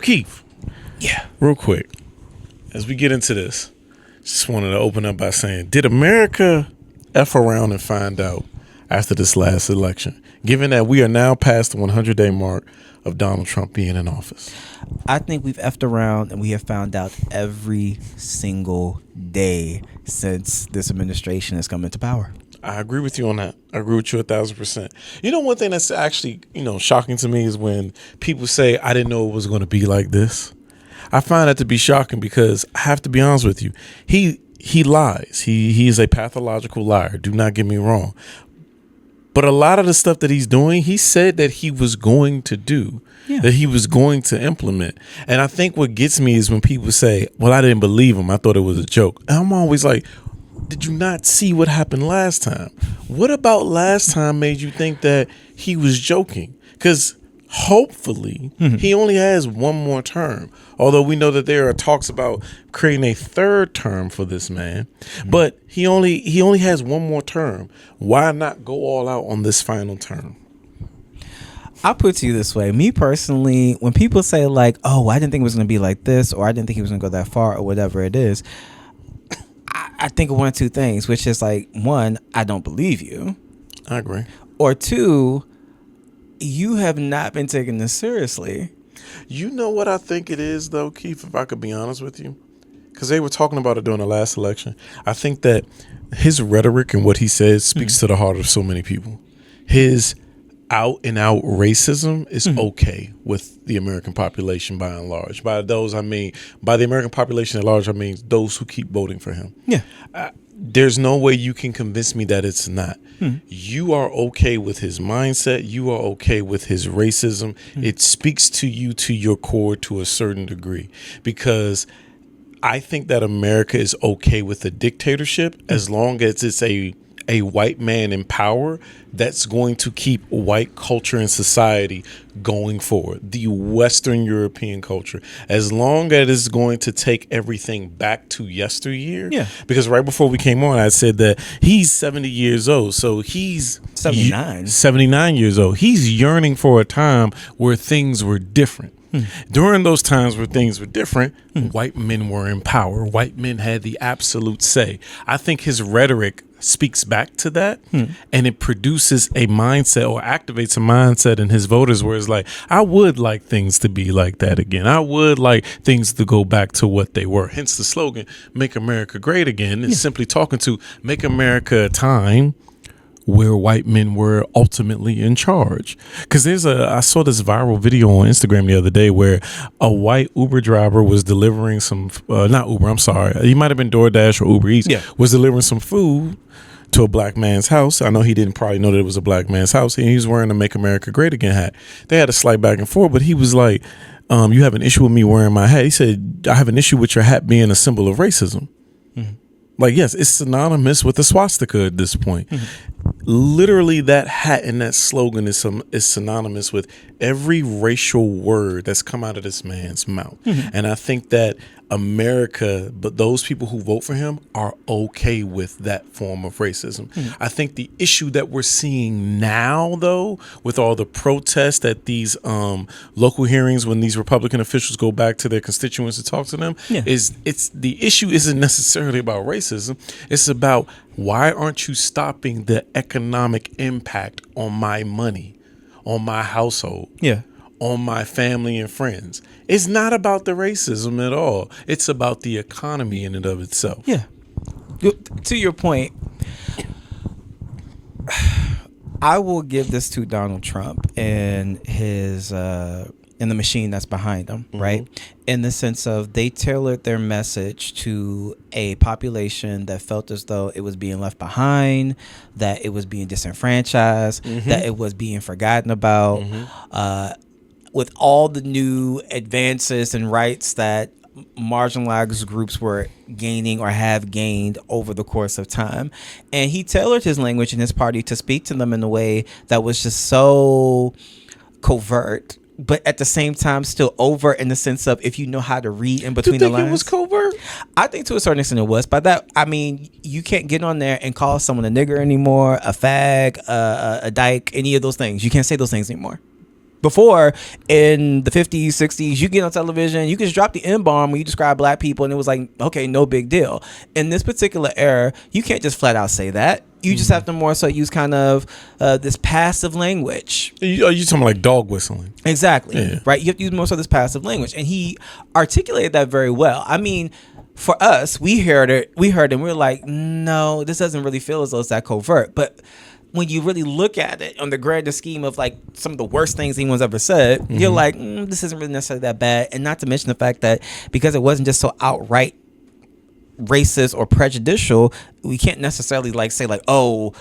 LaKeith. Yeah. Real quick, as we get into this, just wanted to open up by saying, did America F around and find out after this last election, given that we are now past the 100-day mark of Donald Trump being in office? I think we've effed around and we have found out every single day since this administration has come into power. I agree with you on that. I agree with you 1,000%. You know, one thing that's actually, shocking to me is when people say, I didn't know it was going to be like this. I find that to be shocking because I have to be honest with you. He lies. He is a pathological liar. Do not get me wrong. But a lot of the stuff that he's doing, he said that he was going to do, that he was going to implement. And I think what gets me is when people say, well, I didn't believe him. I thought it was a joke. And I'm always like, did you not see what happened last time? What about last time made you think that he was joking? Because hopefully he only has one more term. Although we know that there are talks about creating a third term for this man, but he only has one more term. Why not go all out on this final term? I'll put it to you this way. Me personally, when people say like, oh, I didn't think it was going to be like this, or I didn't think he was going to go that far, or whatever it is, I think of one of two things, which is like, one, I don't believe you. I agree. Or two, you have not been taking this seriously. You know what I think it is, though, Keith, if I could be honest with you? Because they were talking about it during the last election. I think that his rhetoric and what he says speaks to the heart of so many people. His out-and-out racism is okay with the American population by and large. By the American population at large, I mean those who keep voting for him. Yeah. There's no way you can convince me that it's not. You are okay with his mindset. You are okay with his racism. It speaks to you to your core to a certain degree, because I think that America is okay with a dictatorship as long as it's a white man in power that's going to keep white culture and society going forward, the Western European culture, as long as it's going to take everything back to yesteryear. Yeah. Because right before we came on, I said that he's 70 years old. So he's 79 years old. He's yearning for a time where things were different. During those times where things were different, white men were in power. White men had the absolute say. I think his rhetoric speaks back to that, and it produces a mindset or activates a mindset in his voters where it's like, I would like things to be like that again. I would like things to go back to what they were. Hence the slogan, Make America Great Again. It's simply talking to make America a time where white men were ultimately in charge. Because I saw this viral video on Instagram the other day where a white Uber driver was delivering some, not Uber, I'm sorry. He might have been DoorDash or Uber Eats, was delivering some food to a black man's house. I know he didn't probably know that it was a black man's house, and he was wearing a Make America Great Again hat. They had a slight back and forth, but he was like, you have an issue with me wearing my hat? He said, I have an issue with your hat being a symbol of racism. Like, yes, it's synonymous with the swastika at this point. Literally, that hat and that slogan is synonymous with every racial word that's come out of this man's mouth. And I think that America, but those people who vote for him are okay with that form of racism. I think the issue that we're seeing now, though, with all the protests at these local hearings when these Republican officials go back to their constituents to talk to them, is the issue isn't necessarily about racism. It's about, why aren't you stopping the economic impact on my money, on my household? On my family and friends. It's not about the racism at all. It's about the economy in and of itself. To your point, I will give this to Donald Trump and his and the machine that's behind them, right? In the sense of they tailored their message to a population that felt as though it was being left behind, that it was being disenfranchised, that it was being forgotten about. With all the new advances and rights that marginalized groups were gaining or have gained over the course of time. And he tailored his language and his party to speak to them in a way that was just so covert, but at the same time still overt in the sense of, if you know how to read in between the lines. You think it was covert? I think to a certain extent it was. By that, I mean, you can't get on there and call someone a nigger anymore, a fag, a dyke, any of those things. You can't say those things anymore. Before, in the 50s, 60s, you get on television, you can just drop the N-bomb when you describe black people, and it was like, okay, no big deal. In this particular era, you can't just flat out say that. You just have to more so use kind of this passive language. Are you talking like dog whistling? Exactly. Yeah. Right? You have to use more so this passive language. And he articulated that very well. I mean, for us, we heard it, and we were like, no, this doesn't really feel as though it's that covert. But when you really look at it on the grander scheme of like some of the worst things anyone's ever said, you're like, this isn't really necessarily that bad. And not to mention the fact that because it wasn't just so outright racist or prejudicial, we can't necessarily like say like, oh,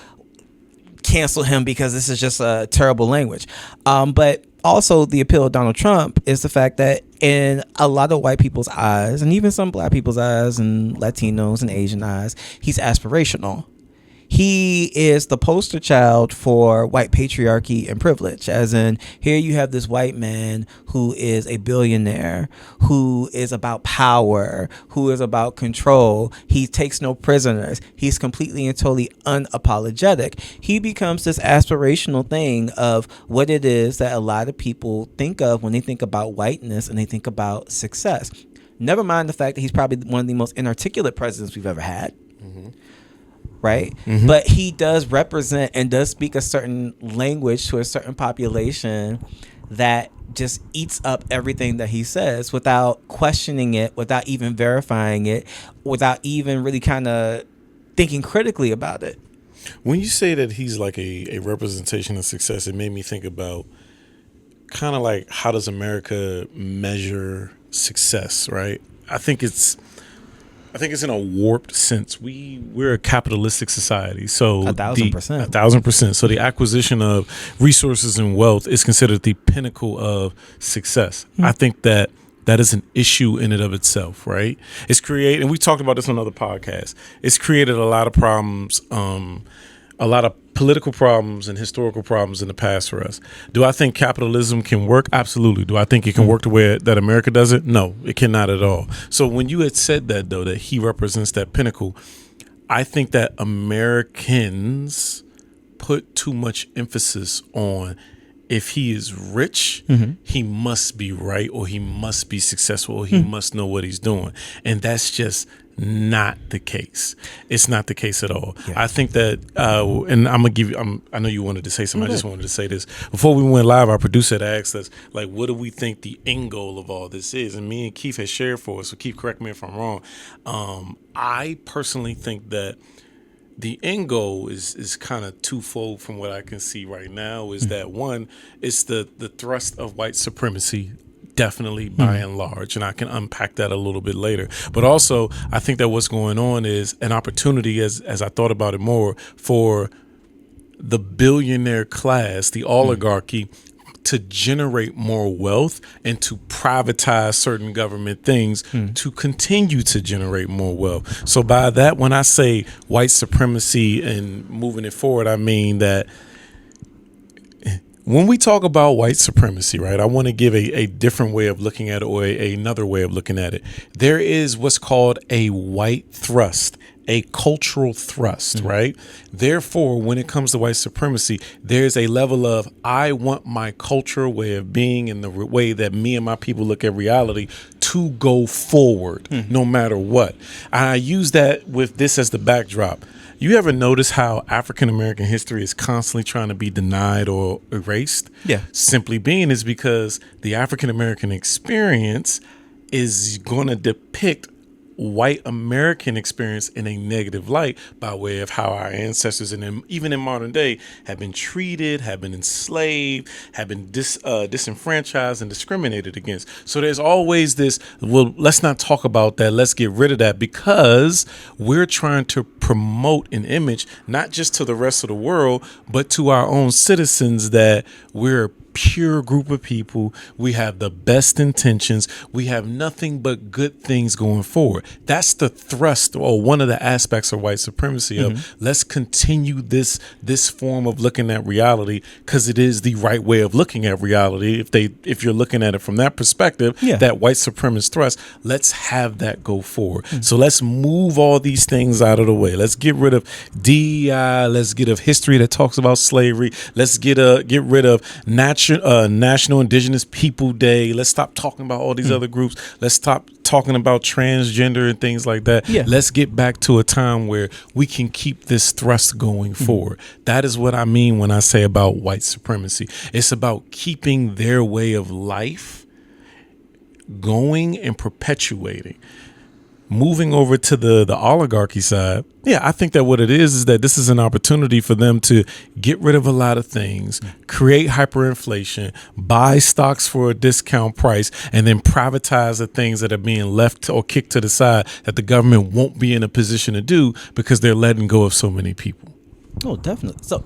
cancel him because this is just a terrible language. But also the appeal of Donald Trump is the fact that in a lot of white people's eyes, and even some black people's eyes and Latinos and Asian eyes, he's aspirational. He is the poster child for white patriarchy and privilege, as in here you have this white man who is a billionaire, who is about power, who is about control. He takes no prisoners. He's completely and totally unapologetic. He becomes this aspirational thing of what it is that a lot of people think of when they think about whiteness and they think about success. Never mind the fact that he's probably one of the most inarticulate presidents we've ever had. Right? But he does represent and does speak a certain language to a certain population that just eats up everything that he says without questioning it, without even verifying it, without even really kind of thinking critically about it. When you say that he's like a representation of success, it made me think about kind of like, how does America measure success, right? I think it's in a warped sense. We're a capitalistic society, so 1,000%. 1,000%. So the acquisition of resources and wealth is considered the pinnacle of success. I think that is an issue in and of itself, right? It's created, and we talked about this on other podcasts. It's created a lot of problems, a lot of political problems and historical problems in the past for us. Do I think capitalism can work? Absolutely. Do I think it can work the way that America does it? No, it cannot at all. So when you had said that, though, that he represents that pinnacle, I think that Americans put too much emphasis on, if he is rich, he must be right, or he must be successful, or he must know what he's doing. And that's just not the case. It's not the case at all. Yeah. I think that, and I'm gonna give you. I know you wanted to say something. I just wanted to say this before we went live. Our producer had asked us, like, what do we think the end goal of all this is? And me and Keith had shared for us. So Keith, correct me if I'm wrong. I personally think that the end goal is kind of twofold from what I can see right now. Is that one, it's the thrust of white supremacy. Definitely, by and large, and I can unpack that a little bit later. But also, I think that what's going on is an opportunity, as I thought about it more, for the billionaire class, the oligarchy, to generate more wealth and to privatize certain government things to continue to generate more wealth. So by that, when I say white supremacy and moving it forward, I mean that when we talk about white supremacy, right, I want to give a different way of looking at it, or another way of looking at it. There is what's called a white thrust, a cultural thrust, right? Therefore, when it comes to white supremacy, there's a level of, I want my cultural way of being and the way that me and my people look at reality to go forward, no matter what. And I use that with this as the backdrop. You ever notice how African American history is constantly trying to be denied or erased? Yeah. Simply being is because the African American experience is going to depict white American experience in a negative light by way of how our ancestors, and even in modern day, have been treated, have been enslaved, have been disenfranchised and discriminated against. So there's always this, well, let's not talk about that. Let's get rid of that, because we're trying to promote an image, not just to the rest of the world, but to our own citizens, that we're a pure group of people. We have the best intentions. We have nothing but good things going forward. That's the thrust, or one of the aspects of white supremacy, of let's continue this form of looking at reality, because it is the right way of looking at reality. If you're looking at it from that perspective, that white supremacist thrust, let's have that go forward. So let's move all these things out of the way. Let's get rid of DEI. Let's get rid of history that talks about slavery. Let's get rid of natural National Indigenous People Day. Let's stop talking about all these other groups. Let's stop talking about transgender and things like that. Yeah. Let's get back to a time where we can keep this thrust going forward. That is what I mean when I say about white supremacy. It's about keeping their way of life going and perpetuating. Moving over to the oligarchy side, yeah, I think that what it is that this is an opportunity for them to get rid of a lot of things, create hyperinflation, buy stocks for a discount price, and then privatize the things that are being left or kicked to the side that the government won't be in a position to do because they're letting go of so many people. Oh, definitely. So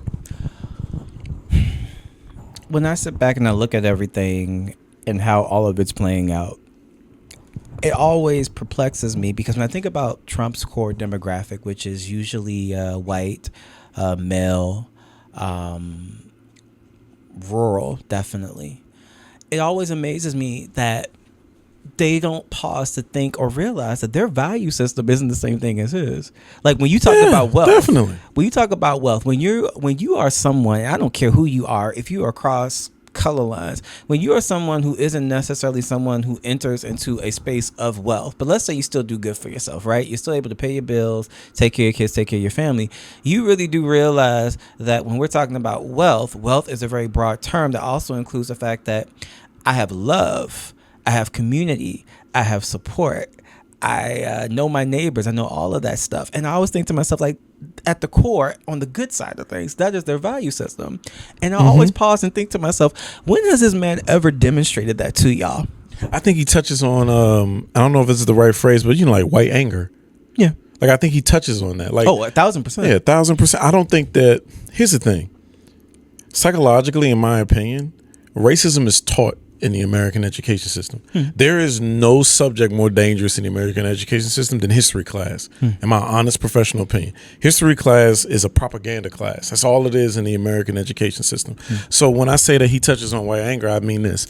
when I sit back and I look at everything and how all of it's playing out, it always perplexes me because when I think about Trump's core demographic, which is usually white, male, rural, definitely, it always amazes me that they don't pause to think or realize that their value system isn't the same thing as his. Like when you talk about wealth, definitely. When you talk about wealth, when you are someone, I don't care who you are, if you are across color lines, when you are someone who isn't necessarily someone who enters into a space of wealth, but let's say you still do good for yourself, right? You're still able to pay your bills, take care of your kids, take care of your family. You really do realize that when we're talking about wealth is a very broad term that also includes the fact that I have love, I have community, I have support, I know my neighbors, I know all of that stuff. And I always think to myself, like, at the core, on the good side of things, that is their value system. And I always pause and think to myself, when has this man ever demonstrated that to y'all? I think he touches on, I don't know if this is the right phrase, but like white anger. Yeah. Like, I think he touches on that. Like, 1,000%. Yeah, 1,000%. I don't think that, here's the thing. Psychologically, in my opinion, racism is taught in the American education system. There is no subject more dangerous in the American education system than history class, in my honest professional opinion. History class is a propaganda class. That's all it is in the American education system. So when I say that he touches on white anger, I mean this.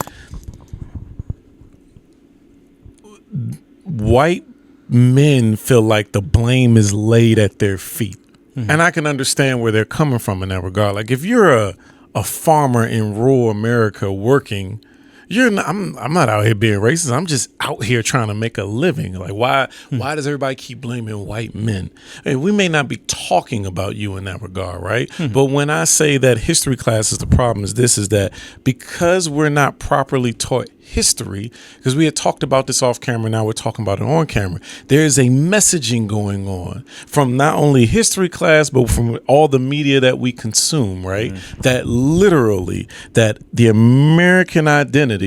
White men feel like the blame is laid at their feet. And I can understand where they're coming from in that regard. Like, if you're a farmer in rural America working, I'm not out here being racist. I'm just out here trying to make a living. Like, why does everybody keep blaming white men? I mean, we may not be talking about you in that regard, right? But when I say that history class is the problem, is that because we're not properly taught history, because we had talked about this off camera, now we're talking about it on camera, there is a messaging going on from not only history class, but from all the media that we consume, right? That literally, that the American identity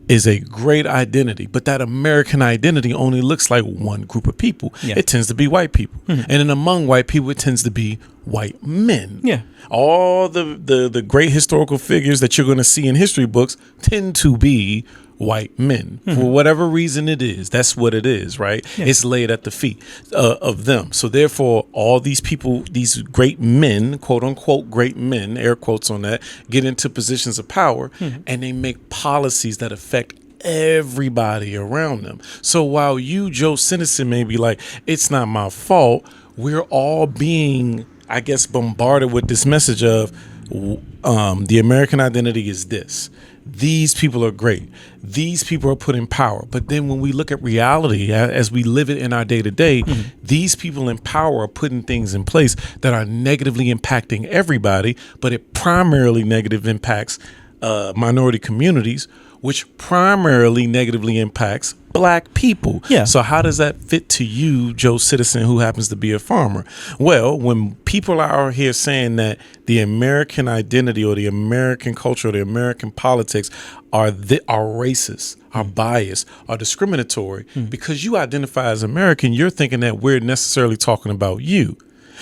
is a great identity, but that American identity only looks like one group of people. It tends to be white people. And then among white people, it tends to be white men. All the great historical figures that you're going to see in history books tend to be white men for whatever reason it is. That's what it is, right? It's laid at the feet of them. So therefore, all these people, these great men, quote unquote great men, air quotes on that, get into positions of power and they make policies that affect everybody around them. So while you, Joe Citizen, may be like, it's not my fault, we're all being, I guess, bombarded with this message of the American identity is this. These people are great. These people are put in power. But then when we look at reality as we live it in our day to day, these people in power are putting things in place that are negatively impacting everybody, but it primarily negative impacts minority communities, which primarily negatively impacts black people. So how does that fit to you, Joe Citizen, who happens to be a farmer? Well, when people are out here saying that the American identity or the American culture or the American politics are racist, are biased, are discriminatory, because you identify as American, you're thinking that we're necessarily talking about you.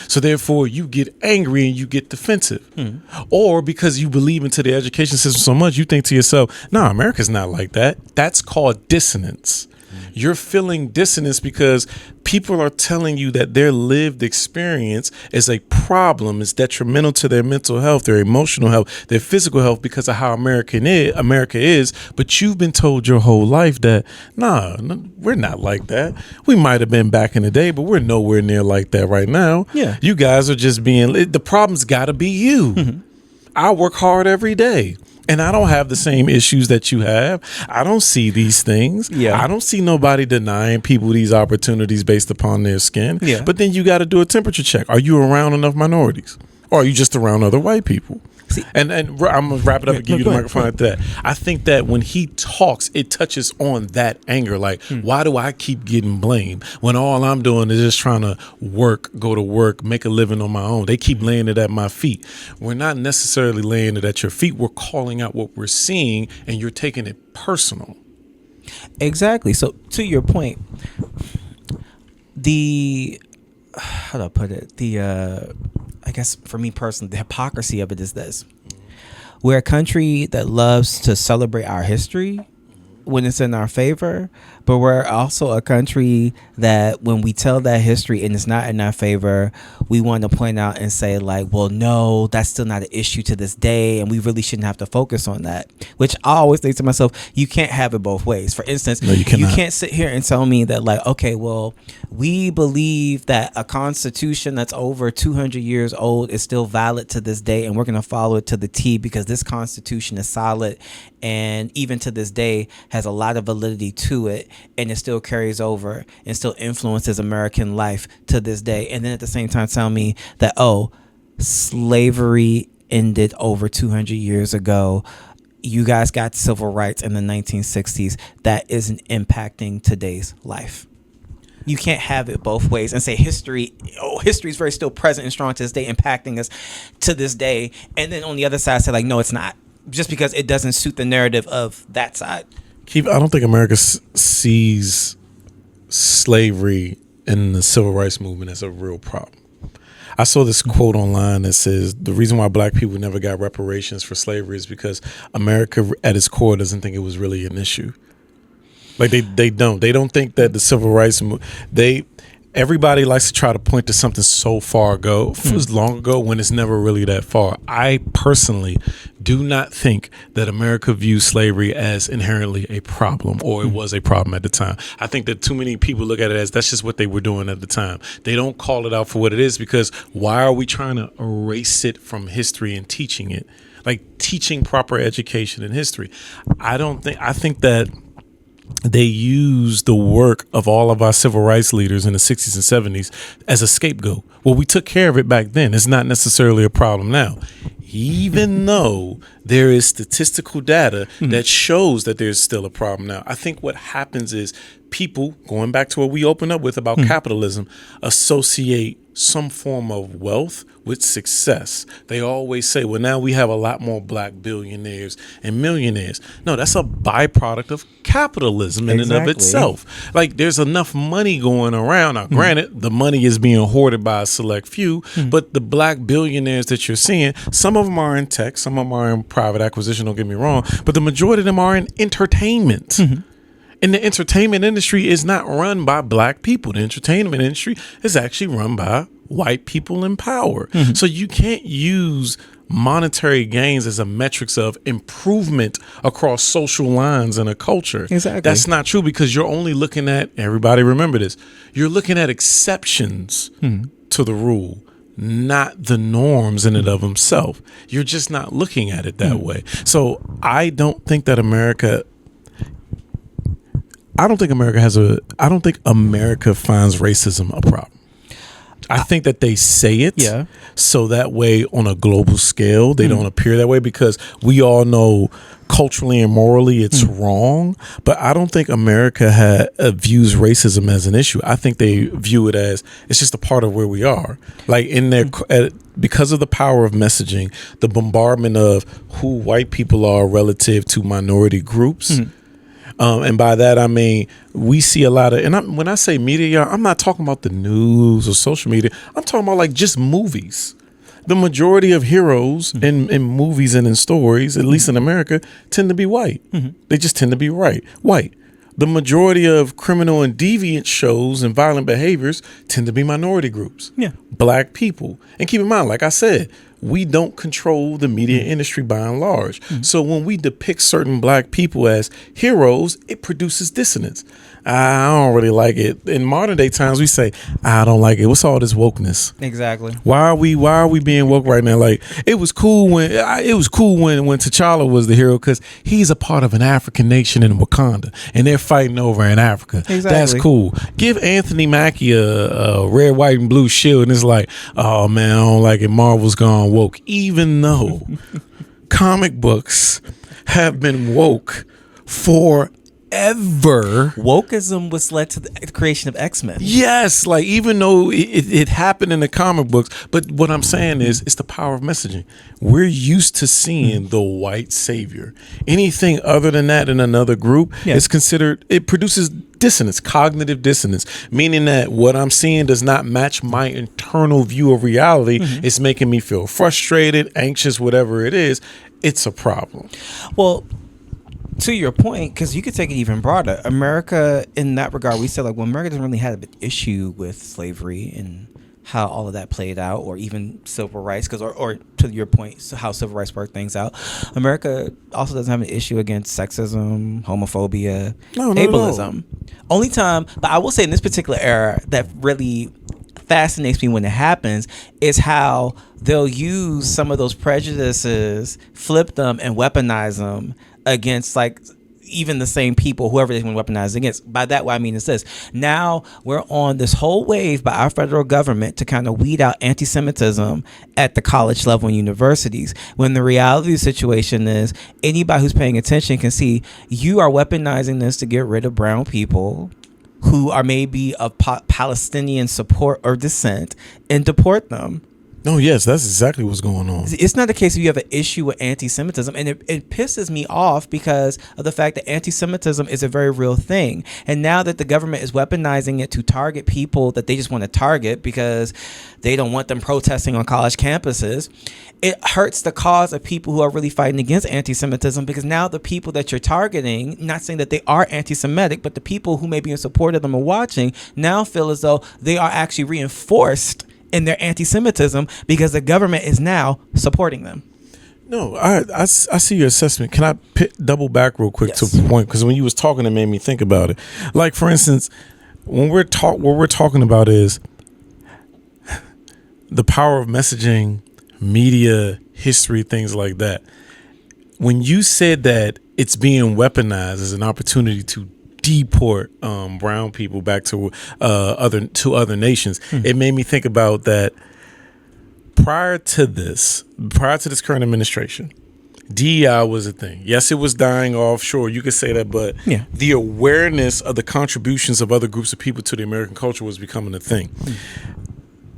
So therefore, you get angry and you get defensive. Or because you believe into the education system so much, you think to yourself, no, America's not like that. That's called dissonance. You're feeling dissonance because people are telling you that their lived experience is a problem, is detrimental to their mental health, their emotional health, their physical health because of how America is. But you've been told your whole life that, no, we're not like that. We might have been back in the day, but we're nowhere near like that right now. You guys are just being, the problem's got to be you. I work hard every day. And I don't have the same issues that you have. I don't see these things. Yeah. I don't see nobody denying people these opportunities based upon their skin. Yeah. But then you got to do a temperature check. Are you around enough minorities? Or are you just around other white people? See, and I'm going to wrap it up and give you the microphone after that. I think that when he talks, it touches on that anger. Like, why do I keep getting blamed when all I'm doing is just trying to go to work, make a living on my own? They keep laying it at my feet. We're not necessarily laying it at your feet. We're calling out what we're seeing, and you're taking it personal. Exactly. So to your point, how do I put it? I guess for me personally, the hypocrisy of it is this. We're a country that loves to celebrate our history when it's in our favor, but we're also a country that when we tell that history and it's not in our favor, we want to point out and say like, well, no, that's still not an issue to this day, and we really shouldn't have to focus on that. Which I always think to myself, you can't have it both ways. For instance, no, you can't sit here and tell me that like, okay, well, we believe that a constitution that's over 200 years old is still valid to this day, and we're going to follow it to the T because this constitution is solid and even to this day has a lot of validity to it, and it still carries over and still influences American life to this day. And then at the same time tell me that, oh, slavery ended over 200 years ago. You guys got civil rights in the 1960s. That isn't impacting today's life. You can't have it both ways and say history is very still present and strong to this day, impacting us to this day. And then on the other side say like, no, it's not, just because it doesn't suit the narrative of that side. I don't think America sees slavery and the civil rights movement as a real problem. I saw this quote online that says the reason why black people never got reparations for slavery is because America at its core doesn't think it was really an issue. Like they don't think that the civil rights everybody likes to try to point to something so far ago, as long ago, when it's never really that far. I personally do not think that America views slavery as inherently a problem, or it was a problem at the time. I think that too many people look at it as that's just what they were doing at the time. They don't call it out for what it is, because why are we trying to erase it from history and teaching it? Like teaching proper education in history. I think that they use the work of all of our civil rights leaders in the 60s and 70s as a scapegoat. Well, we took care of it back then. It's not necessarily a problem now, even though there is statistical data that shows that there's still a problem now. I think what happens is people, going back to what we opened up with about capitalism, associate some form of wealth with success. They always say, well, now we have a lot more black billionaires and millionaires. No, that's a byproduct of capitalism in and of itself. Like, there's enough money going around. Now, granted, the money is being hoarded by a select few, but the black billionaires that you're seeing, some of them are in tech, some of them are in private acquisition, don't get me wrong, but the majority of them are in entertainment. And the entertainment industry is not run by black people. The entertainment industry is actually run by white people in power. So you can't use monetary gains as a metrics of improvement across social lines in a culture. Exactly. That's not true, because you're only looking at, everybody remember this, you're looking at exceptions to the rule, not the norms in and of themselves. You're just not looking at it that way. So I don't think America finds racism a problem. I think that they say it so that way on a global scale they don't appear that way, because we all know culturally and morally it's wrong. But I don't think America views racism as an issue. I think they view it as it's just a part of where we are. Like in their because of the power of messaging, the bombardment of who white people are relative to minority groups. And by that, I mean, we see a lot of, and when I say media, y'all, I'm not talking about the news or social media. I'm talking about like just movies. The majority of heroes in movies and in stories, at least in America, tend to be white. They just tend to be white. The majority of criminal and deviant shows and violent behaviors tend to be minority groups. Black people. And keep in mind, like I said, we don't control the media industry by and large. So when we depict certain black people as heroes, it produces dissonance. I don't really like it. In modern day times, we say, I don't like it. What's all this wokeness? Exactly. Why are we being woke right now? Like, it was cool when T'Challa was the hero because he's a part of an African nation in Wakanda and they're fighting over in Africa. Exactly. That's cool. Give Anthony Mackie a red, white, and blue shield and it's like, oh man, I don't like it. Marvel's gone woke. Even though comic books have been woke forever. Wokeism was led to the creation of X-Men. Yes, like even though it happened in the comic books, but what I'm saying is it's the power of messaging. We're used to seeing the white savior. Anything other than that in another group is considered, it produces dissonance, cognitive dissonance, meaning that what I'm seeing does not match my internal view of reality. It's making me feel frustrated, anxious, whatever it is. It's a problem. Well, to your point, because you could take it even broader, America, in that regard, we said like, well, America doesn't really have an issue with slavery and how all of that played out, or even civil rights, because or to your point, so how civil rights work things out. America also doesn't have an issue against sexism, homophobia, ableism. Only time, but I will say in this particular era that really fascinates me when it happens is how they'll use some of those prejudices, flip them, and weaponize them against like even the same people, whoever they want to weaponize against. By that, what I mean is this. Now we're on this whole wave by our federal government to kind of weed out anti-Semitism at the college level and universities, when the reality of the situation is anybody who's paying attention can see you are weaponizing this to get rid of brown people who are maybe of Palestinian support or descent and deport them. No, yes, that's exactly what's going on. It's not the case if you have an issue with anti-Semitism, and it pisses me off because of the fact that anti-Semitism is a very real thing. And now that the government is weaponizing it to target people that they just want to target because they don't want them protesting on college campuses, it hurts the cause of people who are really fighting against anti-Semitism, because now the people that you're targeting, not saying that they are anti-Semitic, but the people who may be in support of them or watching now feel as though they are actually reinforced in their anti-Semitism because the government is now supporting them. No, I see your assessment. Can I double back real quick to the point? Because when you was talking, it made me think about it. Like, for instance, what we're talking about is the power of messaging, media, history, things like that. When you said that it's being weaponized as an opportunity to deport brown people back to other nations, it made me think about that. Prior to this current administration, DEI was a thing. Yes, it was dying off. Sure, you could say that, but the awareness of the contributions of other groups of people to the American culture was becoming a thing.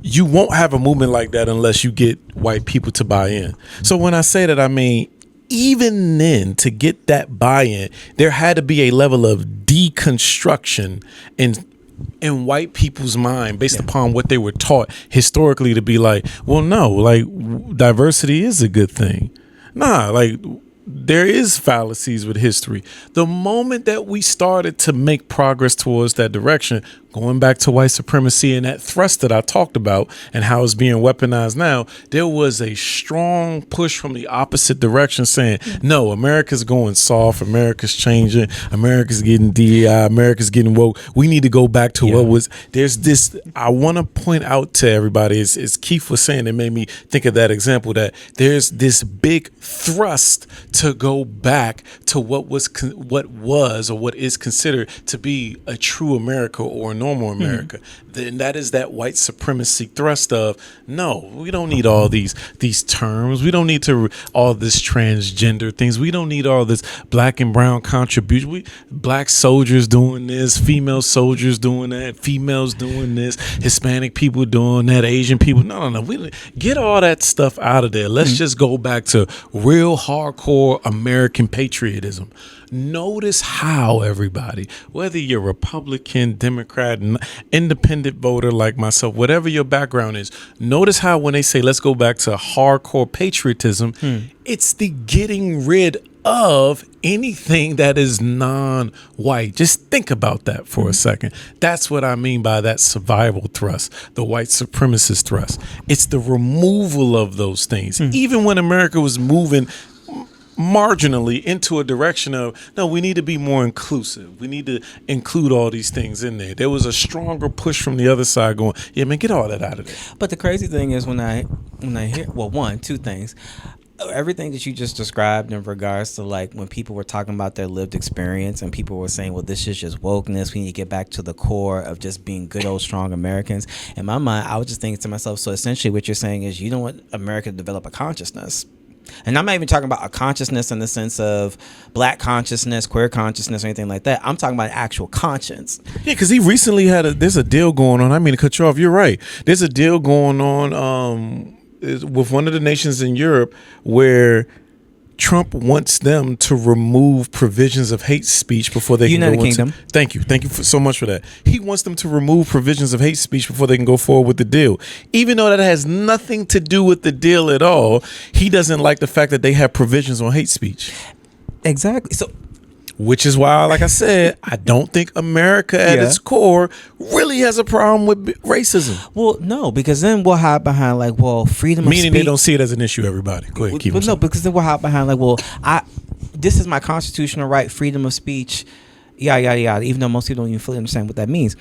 You won't have a movement like that unless you get white people to buy in. So when I say that, I mean, even then, to get that buy-in, there had to be a level of deconstruction in white people's mind based upon what they were taught historically to be like, well, no, like diversity is a good thing. Nah, like there is fallacies with history. The moment that we started to make progress towards that direction, going back to white supremacy and that thrust that I talked about and how it's being weaponized now, there was a strong push from the opposite direction saying, no, America's going soft, America's changing, America's getting DEI, America's getting woke. We need to go back to what was, there's this, I want to point out to everybody, as Keith was saying, it made me think of that example, that there's this big thrust to go back to what is considered to be a true America or a normal America. Then that is that white supremacy thrust of, no, we don't need all these terms. We don't need all this transgender things. We don't need all this black and brown contribution. Black soldiers doing this, female soldiers doing that, females doing this, Hispanic people doing that, Asian people. No. We get all that stuff out of there. Let's just go back to real hardcore American patriotism. Notice how everybody, whether you're Republican, Democrat, independent voter like myself, whatever your background is, notice how when they say let's go back to hardcore patriotism, it's the getting rid of anything that is non-white. Just think about that for a second. That's what I mean by that survival thrust, the white supremacist thrust. It's the removal of those things. Even when America was moving marginally into a direction of, no, we need to be more inclusive. We need to include all these things in there. There was a stronger push from the other side going, yeah, man, get all that out of there. But the crazy thing is when I hear, well, two things. Everything that you just described in regards to like when people were talking about their lived experience and people were saying, well, this is just wokeness. We need to get back to the core of just being good old strong Americans. In my mind, I was just thinking to myself, so essentially what you're saying is you don't want America to develop a consciousness. And I'm not even talking about a consciousness in the sense of black consciousness, queer consciousness, or anything like that. I'm talking about actual conscience. Yeah, because he recently there's a deal going on. I mean to cut you off. You're right. There's a deal going on with one of the nations in Europe where Trump wants them to remove provisions of hate speech before they United can go Kingdom. Thank you so much for that. He wants them to remove provisions of hate speech before they can go forward with the deal. Even though that has nothing to do with the deal at all, he doesn't like the fact that they have provisions on hate speech. Exactly. So, which is why, like I said, I don't think America at its core really has a problem with racism. Well, no, because then we'll hide behind like, well, freedom of speech. Meaning they don't see it as an issue, everybody. Go ahead, keep it. No, because then we'll hide behind like, well, this is my constitutional right, freedom of speech, yada, yada, even though most people don't even fully understand what that means.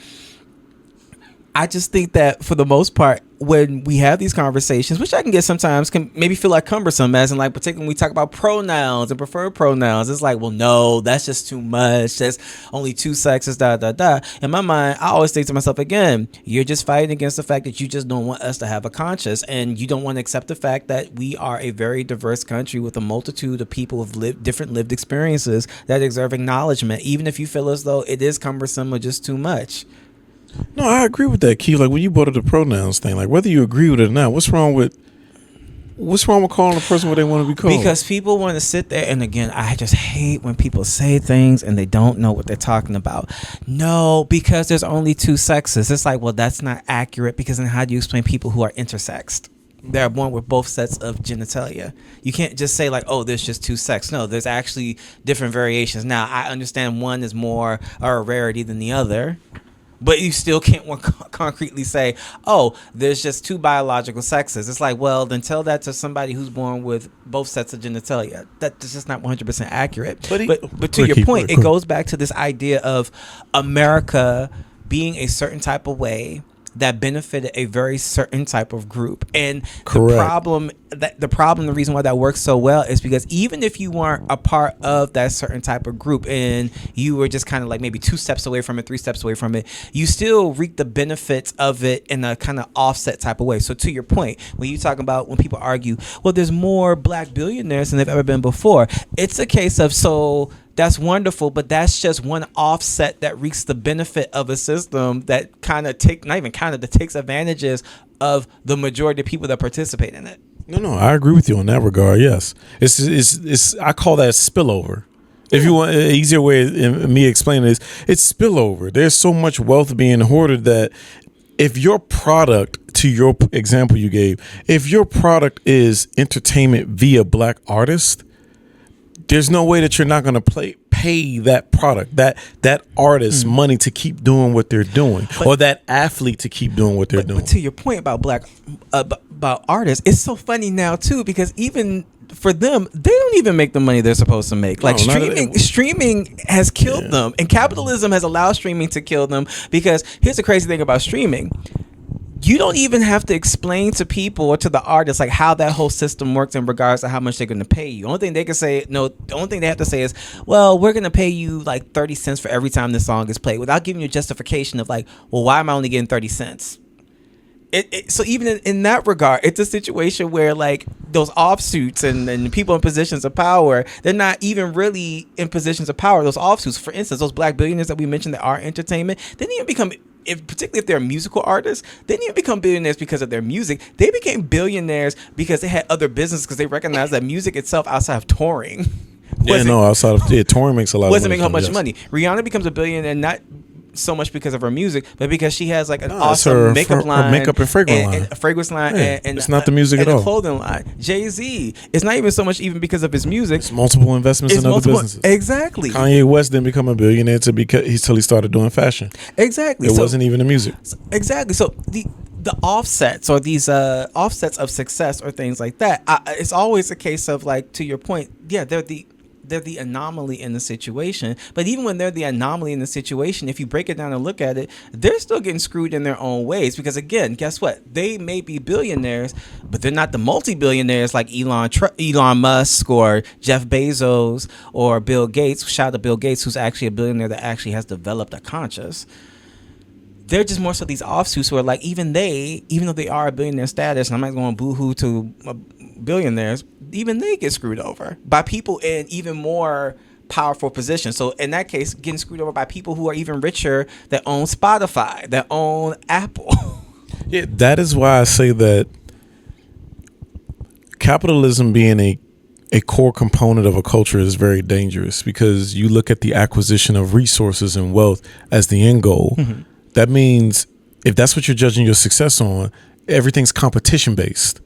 I just think that for the most part, when we have these conversations, which I can get sometimes can maybe feel like cumbersome, as in like particularly when we talk about pronouns and preferred pronouns, it's like, well, no, that's just too much. That's only two sexes, In my mind, I always think to myself, again, you're just fighting against the fact that you just don't want us to have a conscience, and you don't want to accept the fact that we are a very diverse country with a multitude of people with different lived experiences that deserve acknowledgement, even if you feel as though it is cumbersome or just too much. No, I agree with that, Keith. Like when you brought up the pronouns thing, like whether you agree with it or not, what's wrong with calling a person what they want to be called? Because people want to sit there, and again, I just hate when people say things and they don't know what they're talking about. No, because there's only two sexes. It's like, well, that's not accurate, because then how do you explain people who are intersexed? They're born with both sets of genitalia. You can't just say like, oh, there's just two sexes. No, there's actually different variations. Now, I understand one is more a rarity than the other, but you still can't concretely say, oh, there's just two biological sexes. It's like, well, then tell that to somebody who's born with both sets of genitalia. That's just not 100% accurate. But to your point, it goes back to this idea of America being a certain type of way that benefited a very certain type of group. And the reason why that works so well is because even if you weren't a part of that certain type of group and you were just kind of like maybe 2 steps away from it, 3 steps away from it, you still reap the benefits of it in a kind of offset type of way. So to your point, when you talk about when people argue, well, there's more black billionaires than they've ever been before, it's a case of, so that's wonderful, but that's just one offset that reaps the benefit of a system that takes advantages of the majority of people that participate in it. No, I agree with you on that regard. Yes, it's I call that spillover. If you want an easier way of me explaining this, it's spillover. There's so much wealth being hoarded that if your product, to your example you gave, if your product is entertainment via black artists, there's no way that you're not going to pay that product, that artist money to keep doing what they're doing, or that athlete to keep doing what they're doing. But to your point about about artists, it's so funny now too, because even for them, they don't even make the money they're supposed to make. Like streaming has killed them, and capitalism has allowed streaming to kill them. Because here's the crazy thing about streaming. You don't even have to explain to people or to the artists like how that whole system works in regards to how much they're going to pay you. The only thing they have to say is, well, we're going to pay you like 30 cents for every time this song is played, without giving you a justification of like, well, why am I only getting 30 cents? So even in that regard, it's a situation where like those offshoots and people in positions of power, they're not even really in positions of power. Those offshoots, for instance, those black billionaires that we mentioned that are entertainment, they didn't even become, particularly if they're musical artists, they didn't even become billionaires because of their music. They became billionaires because they had other business, because they recognized that music itself outside of touring. Touring makes a lot of money. Wasn't making how much money. Rihanna becomes a billionaire not so much because of her music, but because she has like an it's awesome her makeup line, makeup and fragrance line. and a fragrance line, Yeah, and it's not the music and at a all. clothing line. Jay-Z, it's not even so much even because of his music. It's multiple investments in other businesses. Exactly. Kanye West didn't become a billionaire till he started doing fashion. Exactly. It wasn't even the music. Exactly. So the offsets or these offsets of success or things like that, it's always a case of, like, to your point, yeah, they're the anomaly in the situation. But even when they're the anomaly in the situation, if you break it down and look at it, they're still getting screwed in their own ways. Because again, guess what? They may be billionaires, but they're not the multi-billionaires like Elon Musk or Jeff Bezos or Bill Gates. Shout out to Bill Gates, who's actually a billionaire that actually has developed a conscience. They're just more so these offshoots who are like, even though they are a billionaire status, and I'm not going boo-hoo to billionaires, even they get screwed over by people in even more powerful positions. So in that case, getting screwed over by people who are even richer, that own Spotify, that own Apple. Yeah, that is why I say that capitalism being a core component of a culture is very dangerous, because you look at the acquisition of resources and wealth as the end goal. Mm-hmm. That means if that's what you're judging your success on, everything's competition based.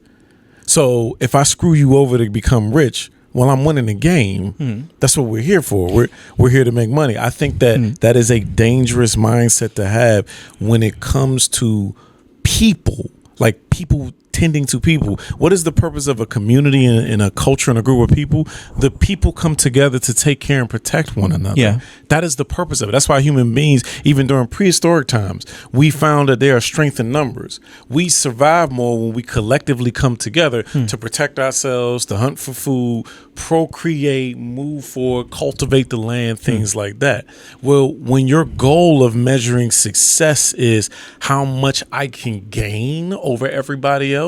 So if I screw you over to become rich, well, I'm winning the game. That's what we're here for. We're here to make money. I think that that is a dangerous mindset to have when it comes to people, like people tending to people. What is the purpose of a community and a culture and a group of people? The people come together to take care and protect one another. Yeah. That is the purpose of it. That's why human beings, even during prehistoric times, we found that there are strength in numbers. We survive more when we collectively come together to protect ourselves, to hunt for food, procreate, move forward, cultivate the land, things like that. Well, when your goal of measuring success is how much I can gain over everybody else,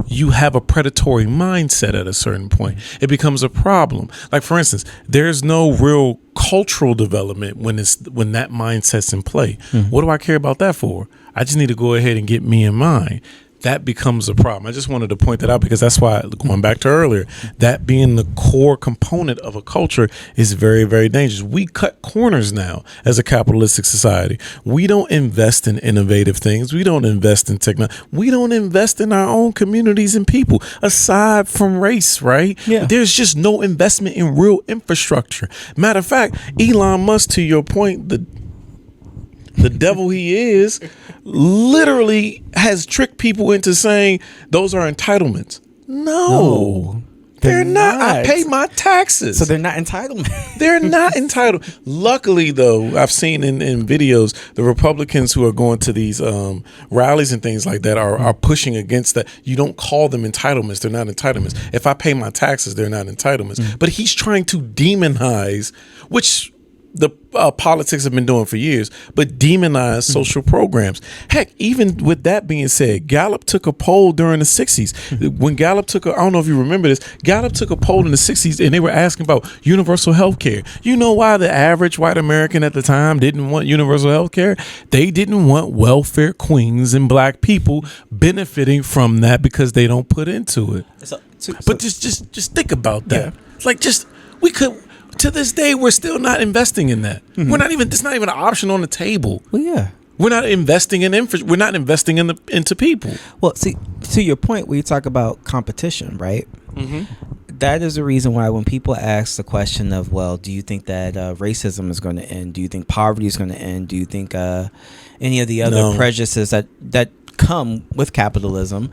you have a predatory mindset at a certain point. It becomes a problem. Like, for instance, there's no real cultural development when that mindset's in play. What do I care about that for? I just need to go ahead and get me and mine. That becomes a problem. I just wanted to point that out, because that's why, going back to earlier, that being the core component of a culture is very, very dangerous. We cut corners now as a capitalistic society. We don't invest in innovative things. We don't invest in technology. We don't invest in our own communities and people, aside from race, right? Yeah. There's just no investment in real infrastructure. Matter of fact, Elon Musk, to your point, the devil he is, literally has tricked people into saying those are entitlements. No, they're not. I pay my taxes. So they're not entitled. They're not entitled. Luckily, though, I've seen in videos, the Republicans who are going to these rallies and things like that are pushing against that. You don't call them entitlements. They're not entitlements. If I pay my taxes, they're not entitlements. But he's trying to demonize, which the politics have been doing for years, but demonize social programs. Heck, even with that being said, Gallup took a poll during the 60s. When Gallup I don't know if you remember this, Gallup took a poll in the 60s and they were asking about universal health care. You know why the average white American at the time didn't want universal health care? They didn't want welfare queens and black people benefiting from that because they don't put into it. But just think about that. Yeah. Like, we could... To this day, we're still not investing in that. We're not even. It's not even an option on the table. Well, yeah. We're not investing in We're not investing into people. Well, see, to your point, where you talk about competition, right? That is the reason why when people ask the question of, well, do you think that racism is going to end? Do you think poverty is going to end? Do you think any of the other prejudices that come with capitalism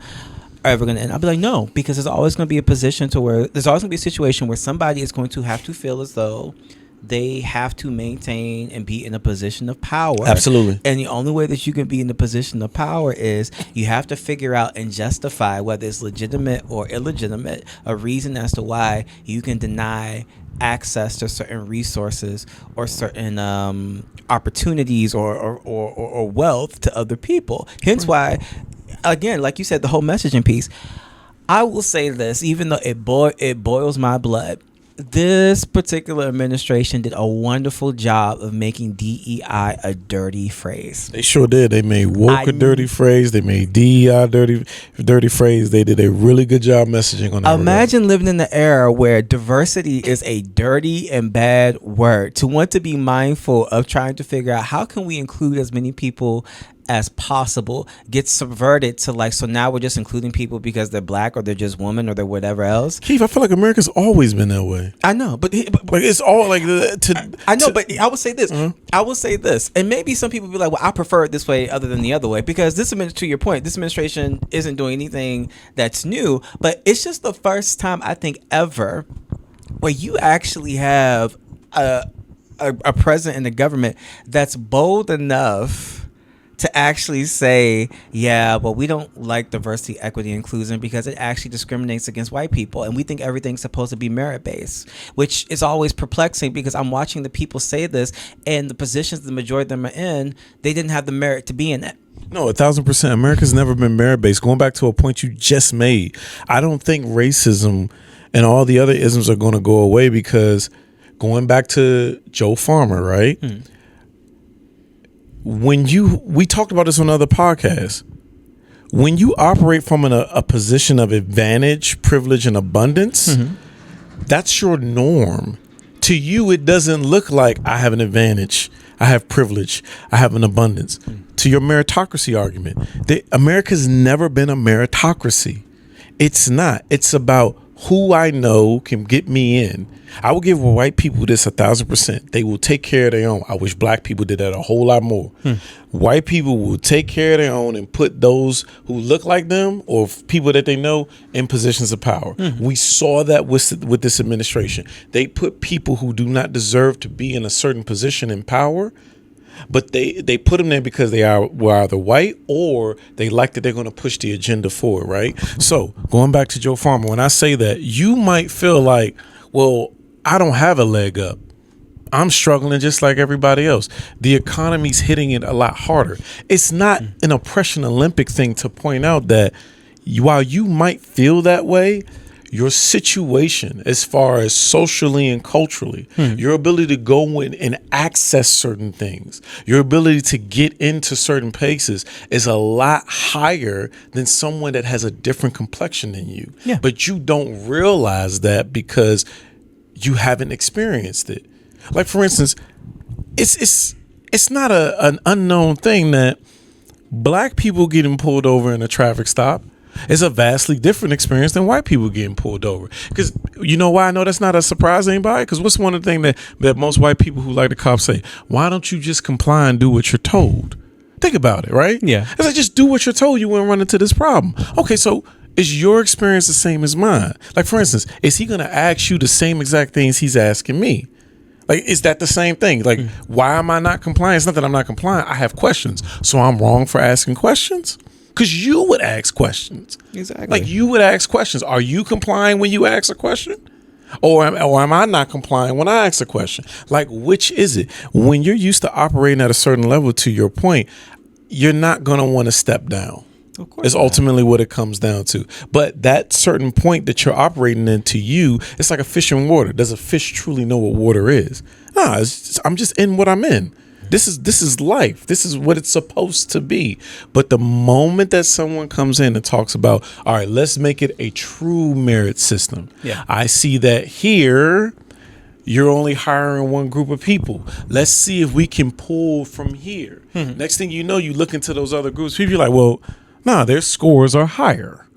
ever going to end? I'll be like, no, because there's always going to be there's always going to be a situation where somebody is going to have to feel as though they have to maintain and be in a position of power. Absolutely. And the only way that you can be in the position of power is you have to figure out and justify, whether it's legitimate or illegitimate, a reason as to why you can deny access to certain resources or certain opportunities or wealth to other people. Hence why, again, like you said, the whole messaging piece, I will say this, even though it boils my blood, this particular administration did a wonderful job of making DEI a dirty phrase. They sure did. They made woke a dirty phrase. They made DEI dirty phrase. They did a really good job messaging on that. Imagine living in the era where diversity is a dirty and bad word. To want to be mindful of trying to figure out how can we include as many people as possible gets subverted to like, so now we're just including people because they're black or they're just women or they're whatever else. Keith, I feel like America's always been that way. I know, but like it's all like I know, but I will say this. I will say this, and maybe some people be like, "Well, I prefer it this way other than the other way," because to your point, this administration isn't doing anything that's new, but it's just the first time I think ever where you actually have a president in the government that's bold enough to actually say, yeah, well, we don't like diversity, equity, inclusion because it actually discriminates against white people. And we think everything's supposed to be merit-based, which is always perplexing because I'm watching the people say this and the positions the majority of them are in, they didn't have the merit to be in it. No, 1,000%. America's never been merit-based. Going back to a point you just made, I don't think racism and all the other isms are going to go away because going back to Joe Farmer, right? We talked about this on other podcasts. When you operate from a position of advantage, privilege, and abundance, that's your norm. To you, it doesn't look like I have an advantage, I have privilege, I have an abundance. To your meritocracy argument, America's never been a meritocracy. It's not. It's about who I know can get me in. I will give white people this 1,000%. They will take care of their own. I wish black people did that a whole lot more. White people will take care of their own and put those who look like them or people that they know in positions of power. We saw that with this administration. They put people who do not deserve to be in a certain position in power, but they put them there because were either white or they like that they're going to push the agenda forward, right? So going back to Joe Farmer, when I say that, you might feel like, well, I don't have a leg up. I'm struggling just like everybody else. The economy's hitting it a lot harder. It's not an oppression Olympic thing to point out that while you might feel that way, your situation as far as socially and culturally, your ability to go in and access certain things, your ability to get into certain places is a lot higher than someone that has a different complexion than you. Yeah. But you don't realize that because you haven't experienced it. Like, for instance, it's not an unknown thing that black people getting pulled over in a traffic stop is a vastly different experience than white people getting pulled over. Because you know why I know that's not a surprise to anybody? Because what's one of the things that most white people who like the cops say? Why don't you just comply and do what you're told? Think about it, right? Yeah. It's like, just do what you're told. You wouldn't run into this problem. Okay, so is your experience the same as mine? Like, for instance, is he going to ask you the same exact things he's asking me? Like, is that the same thing? Like, why am I not complying? It's not that I'm not complying. I have questions. So I'm wrong for asking questions? Because you would ask questions. Exactly. Like, you would ask questions. Are you complying when you ask a question? Or am I not complying when I ask a question? Like, which is it? When you're used to operating at a certain level, to your point, you're not going to want to step down. Of course, it's ultimately what it comes down to. But that certain point that you're operating in, to you, it's like a fish in water. Does a fish truly know what water is? Nah, I'm just in what I'm in. This is life. This is what it's supposed to be. But the moment that someone comes in and talks about, all right, let's make it a true merit system. Yeah. I see that here you're only hiring one group of people. Let's see if we can pull from here. Next thing you know, you look into those other groups. People are like, well, nah, their scores are higher.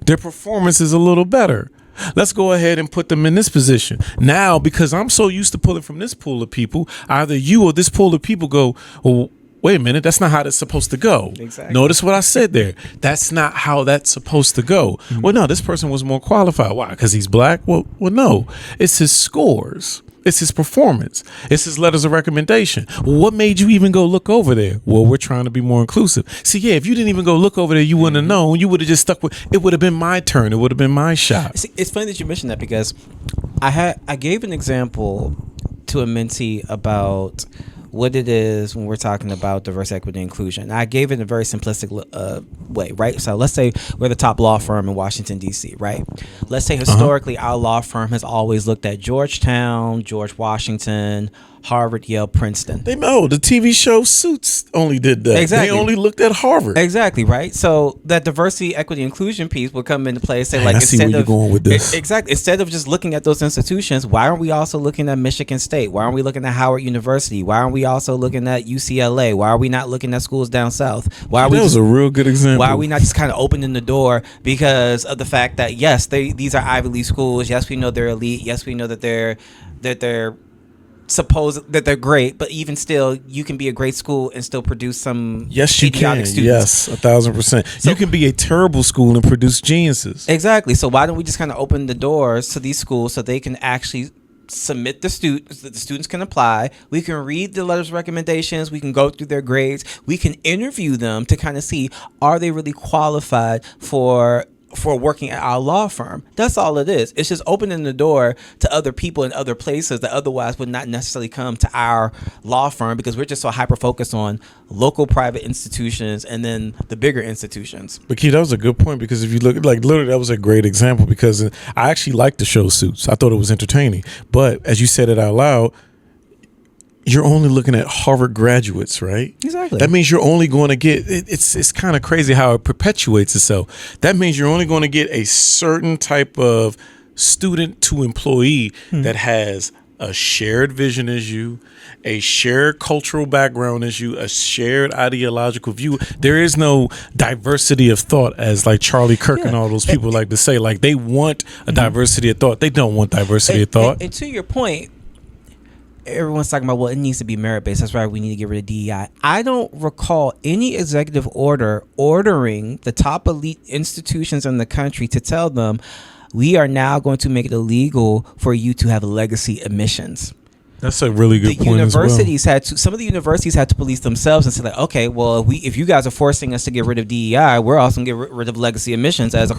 Their performance is a little better. Let's go ahead and put them in this position. Now, because I'm so used to pulling from this pool of people, either you or this pool of people go, well, wait a minute, that's not how that's supposed to go. Exactly. Notice what I said there. That's not how that's supposed to go. Well, no, this person was more qualified. Why? Because he's black? Well, no. It's his scores. It's his performance. It's his letters of recommendation. Well, what made you even go look over there? Well, we're trying to be more inclusive. See, yeah, if you didn't even go look over there, you wouldn't have known. You would have just stuck with it. Would have been my turn. It would have been my shot. See, it's funny that you mentioned that because I gave an example to a mentee about what it is when we're talking about diversity, equity, inclusion. I gave it in a very simplistic way, right? So let's say we're the top law firm in Washington, D.C., right? Let's say historically our law firm has always looked at Georgetown, George Washington, Harvard, Yale, Princeton. The TV show Suits only did that. Exactly. They only looked at Harvard. Exactly, right? So that diversity, equity, inclusion piece will come into play and say, like, I see where you're going with this. Exactly. Instead of just looking at those institutions, why aren't we also looking at Michigan State? Why aren't we looking at Howard University? Why aren't we also looking at UCLA? Why are we not looking at schools down south? That was a real good example. Why are we not just kind of opening the door because of the fact that, yes, these are Ivy League schools. Yes, we know they're elite. Yes, we know that they're supposed that they're great, but even still, you can be a great school and still produce some idiotic students. Yes, 1,000%. You can be a terrible school and produce geniuses. Exactly. So why don't we just kind of open the doors to these schools so they can actually submit the students, that the students can apply. We can read the letters of recommendations. We can go through their grades. We can interview them to kind of see, are they really qualified for working at our law firm. That's all it is. It's just opening the door to other people in other places that otherwise would not necessarily come to our law firm because we're just so hyper focused on local private institutions and then the bigger institutions. But Keith, that was a good point because if you look, like literally that was a great example because I actually liked the show Suits. I thought it was entertaining. But as you said it out loud, you're only looking at Harvard graduates, right? Exactly. That means you're only going to get, it's kind of crazy how it perpetuates itself. That means you're only going to get a certain type of student to employee that has a shared vision as you, a shared cultural background as you, a shared ideological view. There is no diversity of thought, as like Charlie Kirk and all those people like to say. Like they want a diversity of thought. They don't want diversity of thought. And to your point, everyone's talking about, well, it needs to be merit-based. That's right. We need to get rid of DEI. I don't recall any executive order ordering the top elite institutions in the country to tell them, we are now going to make it illegal for you to have legacy admissions. That's a really good point universities as well. Some of the universities had to police themselves and say, like, okay, well, if you guys are forcing us to get rid of DEI, we're also going to get rid of legacy admissions as a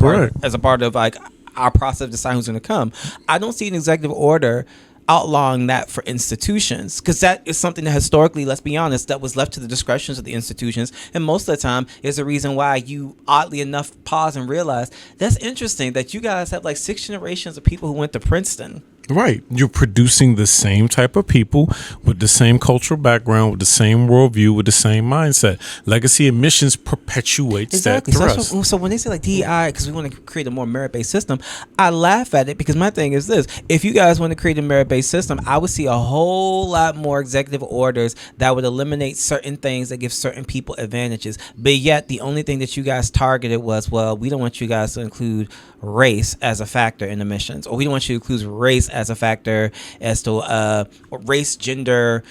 part of like our process of deciding who's going to come. I don't see an executive order outlawing that for institutions, because that is something that historically, let's be honest, that was left to the discretions of the institutions, and most of the time is the reason why you oddly enough pause and realize that's interesting that you guys have like 6 generations of people who went to Princeton. Right. You're producing the same type of people with the same cultural background, with the same worldview, with the same mindset. Legacy admissions perpetuates that thrust. So when they say like DEI, because we want to create a more merit-based system, I laugh at it because my thing is this. If you guys want to create a merit-based system, I would see a whole lot more executive orders that would eliminate certain things that give certain people advantages. But yet the only thing that you guys targeted was, well, we don't want you guys to include race as a factor in admissions, or we don't want you to include race as a factor as to race, gender,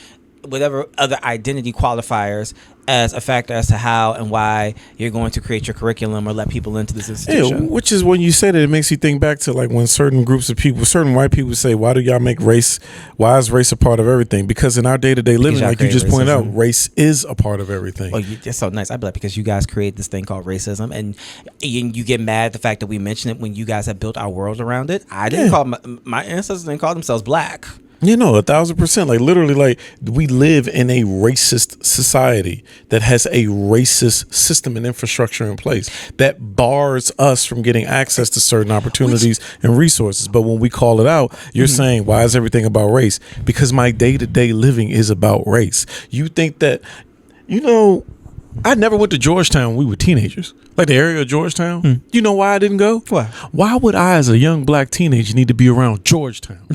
whatever other identity qualifiers as a factor as to how and why you're going to create your curriculum or let people into this institution. Yeah, which is when you say that, it makes you think back to like when certain groups of people, certain white people say, why do y'all make race, why is race a part of everything? Because in our day-to-day living, like you just pointed out, race is a part of everything. Oh, that's so nice. I'd be like, because you guys create this thing called racism, and you get mad at the fact that we mention it when you guys have built our world around it. I didn't call my ancestors didn't call themselves black. 1,000%. Like literally, like we live in a racist society that has a racist system and infrastructure in place that bars us from getting access to certain opportunities and resources. But when we call it out, you're saying, why is everything about race? Because my day-to-day living is about race. You think that, I never went to Georgetown when we were teenagers. Like the area of Georgetown. You know why I didn't go? Why? Why would I, as a young black teenager, need to be around Georgetown?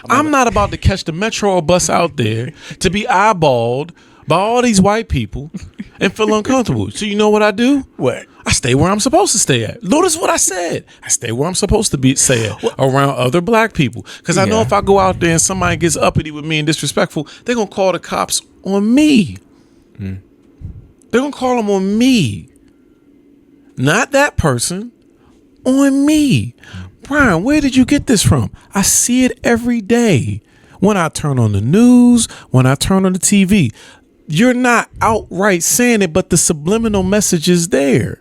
I'm not about to catch the Metro bus out there to be eyeballed by all these white people and feel uncomfortable. So you know what I do? What? I stay where I'm supposed to stay at. Notice what I said. I stay where I'm supposed to stay at, around other black people. Because I know if I go out there and somebody gets uppity with me and disrespectful, they're going to call the cops on me. They're going to call them on me. Not that person. On me. Brian, where did you get this from? I see it every day. When I turn on the news, when I turn on the TV, you're not outright saying it, but the subliminal message is there.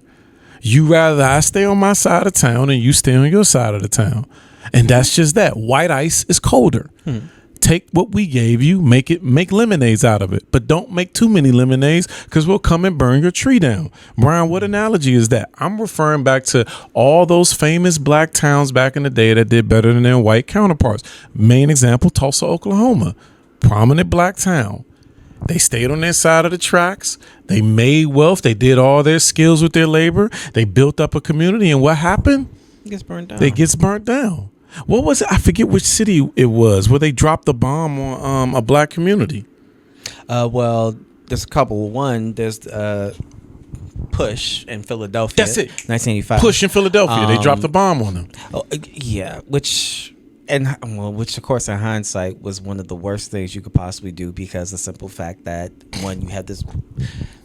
You rather I stay on my side of town and you stay on your side of the town. And that's just that. White ice is colder. take what we gave you, make lemonades out of it, but don't make too many lemonades because we'll come and burn your tree down. Brian, what analogy is that? I'm referring back to all those famous black towns back in the day that did better than their white counterparts. Main example, Tulsa, Oklahoma, prominent black town. They stayed on their side of the tracks. They made wealth. They did all their skills with their labor. They built up a community. And what happened? It gets burned down. It gets burnt down. What was it? I forget which city it was where they dropped the bomb on a black community. Well, there's a couple. One, there's Push in Philadelphia. That's it. 1985. Push in Philadelphia. They dropped the bomb on them. Oh, yeah, which of course in hindsight was one of the worst things you could possibly do, because the simple fact that, one, you had this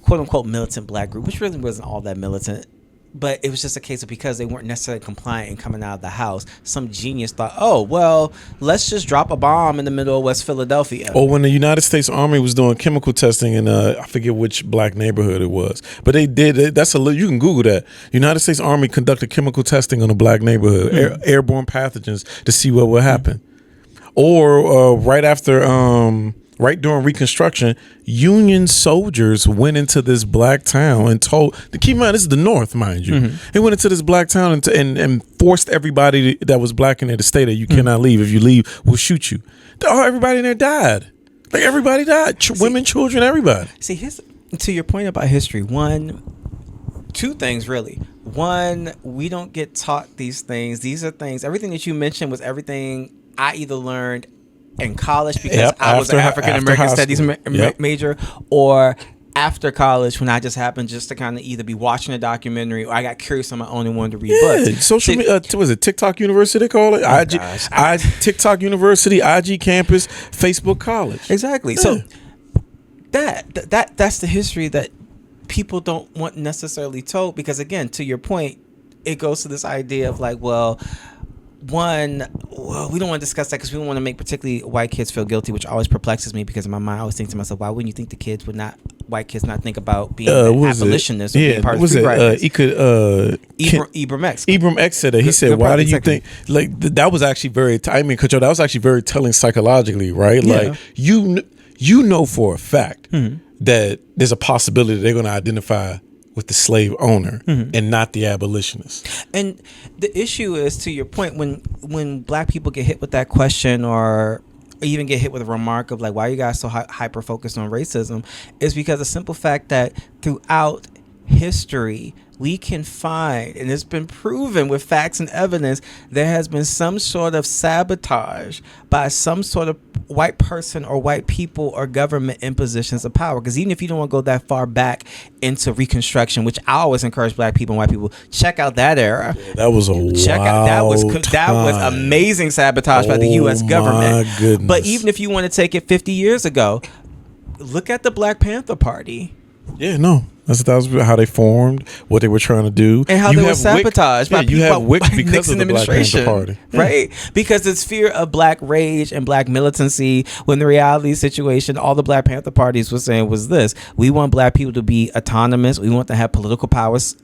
quote unquote militant black group, which really wasn't all that militant, but it was just a case of, because they weren't necessarily compliant and coming out of the house, some genius thought, oh, well, let's just drop a bomb in the middle of West Philadelphia. Or when the United States Army was doing chemical testing in I forget which black neighborhood it was, but they did. You can Google that. United States Army conducted chemical testing on a black neighborhood, airborne pathogens, to see what would happen. Or right during Reconstruction, Union soldiers went into this black town and told, keep in mind, this is the North, mind you. They went into this black town and forced everybody that was black in there to stay there. You cannot leave. If you leave, we'll shoot you. Everybody in there died. Like, everybody died. Women, children, everybody. See, to your point about history, two things really. One, we don't get taught these things. These are things, everything that you mentioned was everything I either learned in college because I was an African American studies major, or after college when I just happened just to kind of either be watching a documentary or I got curious on my own and wanted to read books. Social media, was it TikTok University they call it? TikTok University, IG campus, Facebook college. Exactly. Yeah. So that's the history that people don't want necessarily told, because again, to your point, it goes to this idea of like, we don't want to discuss that because we don't want to make particularly white kids feel guilty, which always perplexes me, because in my mind I always think to myself, why wouldn't you think white kids not think about being abolitionists or being part of free riders? Ibram X said that. He said, why do you think, like, that was actually that was actually very telling psychologically, right? Yeah. Like, you know for a fact that there's a possibility that they're going to identify with the slave owner and not the abolitionist. And the issue is, to your point, when black people get hit with that question, or even get hit with a remark of like, why are you guys so hyper focused on racism, is because the simple fact that throughout history we can find, and it's been proven with facts and evidence, there has been some sort of sabotage by some sort of white person or white people or government in positions of power. Because even if you don't want to go that far back into Reconstruction, which I always encourage black people and white people, check out that era. Yeah, that was that was amazing sabotage by the U.S. government. My goodness. But even if you want to take it 50 years ago, look at the Black Panther Party. Yeah, no. That was how they formed, what they were trying to do, and how they were sabotaged by because Nixon of the Black Panther Party, right? Because it's fear of black rage and black militancy. When the reality situation, all the Black Panther parties were saying was this: we want black people to be autonomous. We want to have political powers,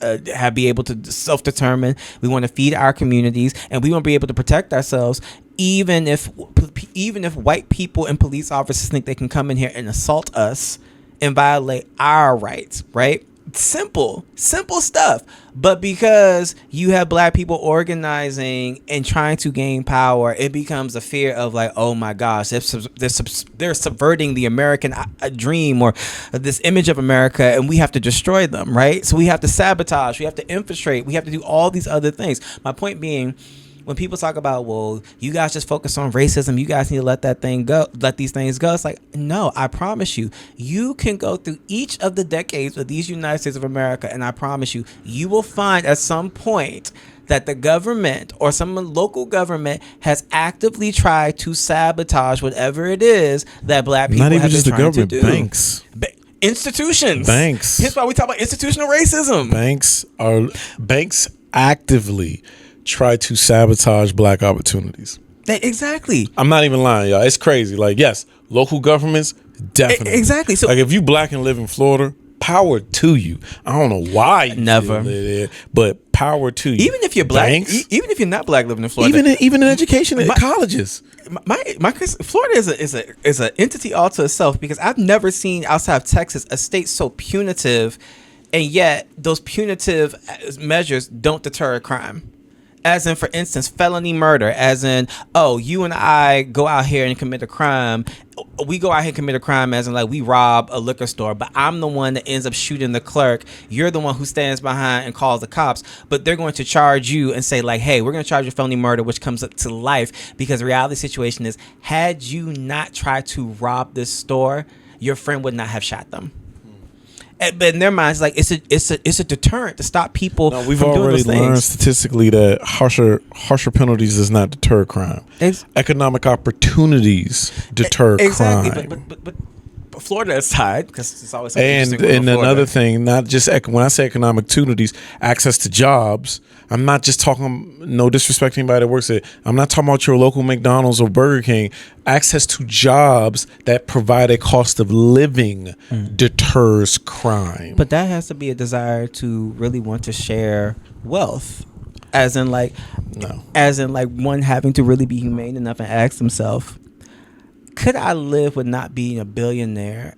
be able to self-determine. We want to feed our communities, and we want to be able to protect ourselves. Even if white people and police officers think they can come in here and assault us and violate our rights, right? Simple stuff. But because you have black people organizing and trying to gain power, it becomes a fear of like, oh my gosh, they're subverting the American dream or this image of America, and we have to destroy them, right? So we have to sabotage, we have to infiltrate, we have to do all these other things. My point being, when people talk about, well, you guys just focus on racism, you guys need to let these things go. It's like, no, I promise you, you can go through each of the decades of these United States of America, and I promise you, you will find at some point that the government or some local government has actively tried to sabotage whatever it is that black people have been trying to do. Not even just the government, banks. Institutions. Banks. Here's why we talk about institutional racism. Banks actively try to sabotage black opportunities. Exactly. I'm not even lying, y'all. It's crazy. Like, yes, local governments, definitely. Exactly. So, like, if you black and live in Florida, power to you. I don't know why you never live there, but power to you. Even if you're black, even if you're not black living in Florida, even in education at colleges. My Florida is an entity all to itself, because I've never seen outside of Texas a state so punitive, and yet those punitive measures don't deter crime. As in, for instance, felony murder. As in, oh, you and I go out here and commit a crime. We go out here and commit a crime as in, like, we rob a liquor store, but I'm the one that ends up shooting the clerk. You're the one who stands behind and calls the cops. But they're going to charge you and say, like, hey, we're going to charge you felony murder, which comes up to life, because the reality situation is, had you not tried to rob this store, your friend would not have shot them. But in their minds, like, it's a deterrent to stop people. No, we've from doing already those things. learned statistically that harsher penalties does not deter crime. Economic opportunities deter crime. But Florida aside, because it's always something and another thing, not just when I say economic opportunities, access to jobs. I'm not just talking, no disrespect to anybody that works there. I'm not talking about your local McDonald's or Burger King. Access to jobs that provide a cost of living deters crime. But that has to be a desire to really want to share wealth. As in, like, one having to really be humane enough and ask themselves, could I live with not being a billionaire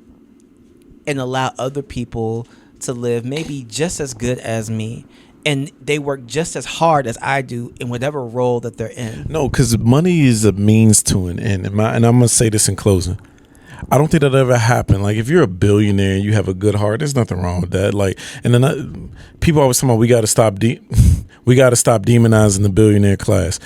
and allow other people to live maybe just as good as me? And they work just as hard as I do in whatever role that they're in. No, because money is a means to an end. And I'm going to say this in closing. I don't think that'll ever happen. Like, if you're a billionaire and you have a good heart, there's nothing wrong with that. Like, and then people always talking about we got to stop demonizing the billionaire class.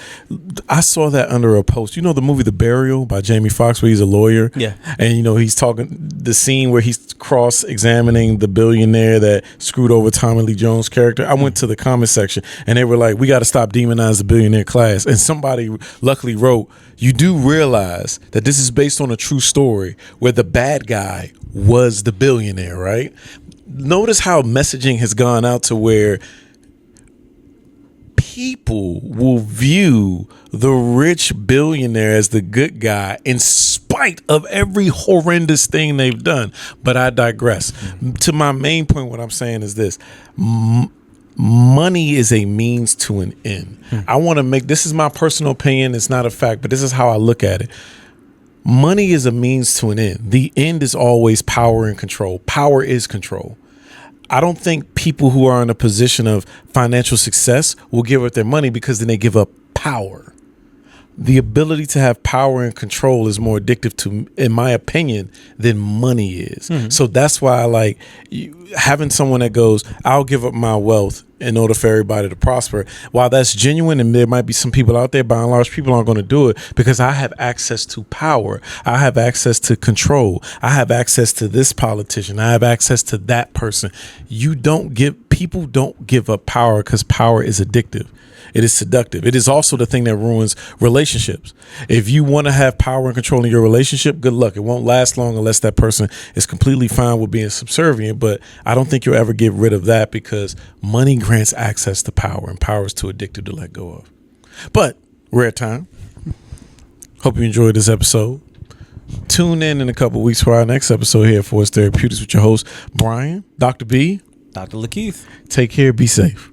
I saw that under a post. You know the movie The Burial by Jamie Foxx, where he's a lawyer? Yeah. And, you know, he's talking the scene where he's cross-examining the billionaire that screwed over Tommy Lee Jones' character. I went to the comment section and they were like, we got to stop demonizing the billionaire class. And somebody luckily wrote, you do realize that this is based on a true story where the bad guy was the billionaire, right? Notice how messaging has gone out to where people will view the rich billionaire as the good guy in spite of every horrendous thing they've done. But I digress. To my main point, what I'm saying is this. Money is a means to an end. I want to make, this is my personal opinion, it's not a fact, but this is how I look at it. Money is a means to an end. The end is always power and control. Power is control. I don't think people who are in a position of financial success will give up their money because then they give up power. The ability to have power and control is more addictive to, in my opinion, than money is. So that's why I like having someone that goes, I'll give up my wealth in order for everybody to prosper. While that's genuine, and there might be some people out there, by and large, people aren't going to do it because I have access to power. I have access to control. I have access to this politician. I have access to that person. People don't give up power because power is addictive. It is seductive. It is also the thing that ruins relationships. If you want to have power and control in your relationship, good luck. It won't last long unless that person is completely fine with being subservient. But I don't think you'll ever get rid of that because money grants access to power, and power is too addictive to let go of. But we're at time. Hope you enjoyed this episode. Tune in a couple of weeks for our next episode here at Force Therapeutics with your host, Brian, Dr. B, Dr. LaKeith. Take care. Be safe.